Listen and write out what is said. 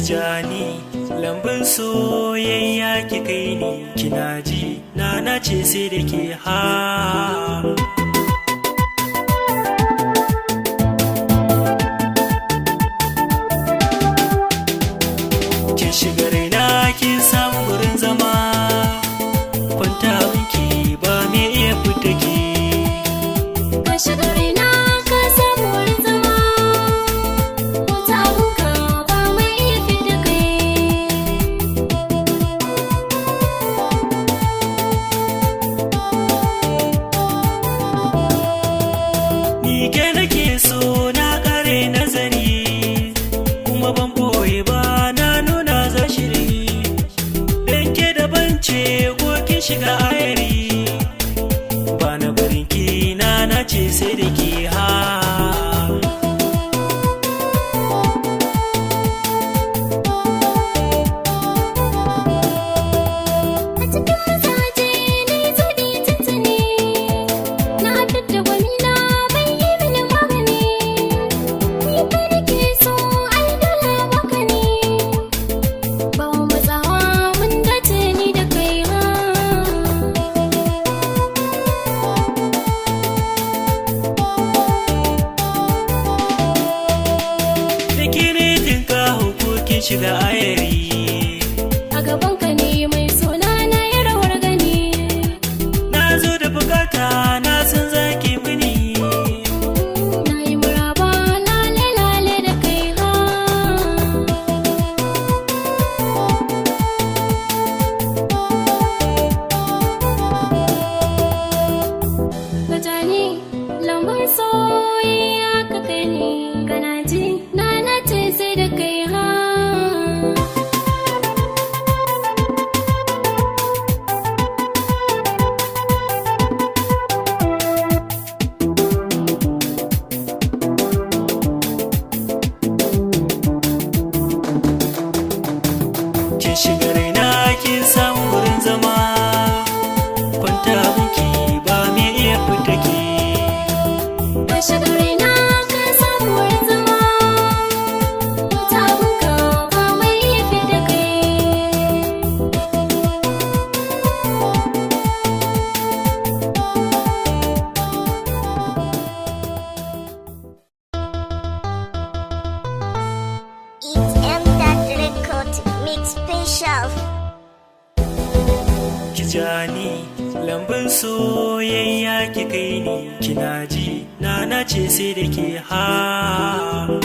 Tijani lambun soyayya ki kai ni, kina ji na ce sai da ke ha. Kin shiga raina kin samu wurin zama, kwanta wanki ba me iya fita ki. Ka shiga raina ka samu wurin zama, kwanta wanka ba me iya fita kai. Ni ke nake so na kare nazari, kuma ban boye ba na nuna zashiri. Dan ke daban ce ko kin shiga ayari, ba na barin ki na ce sai da ke ha. A cikin mazaje ni zaɓi tuntuni, na fidda gwamina bai yi mini magani. Ni kai nake so ai dole baka ne, ba mu matsawa mun dace ni da kai ha. Da ke ne tinka hukukin shiga ayari, A gaban ka ne mai sona na yi rawar gani. na zo da bukata na san zaki mini. Na yi muraba na lelale da kai ha. Gajani lambun soyayya ka kai ni, kana ji na ce sai da kai ha. Kin shiga raina kin samu wurin zama, kwanta wanki ba me iya fita ki. Ka shiga raina ka samu wurin zama, kwanta wanka ba mai iya fidda kai. It's M that record mix special. Tijani lambun soyayya ki kai ni, kina ji na ce sai da ke ha.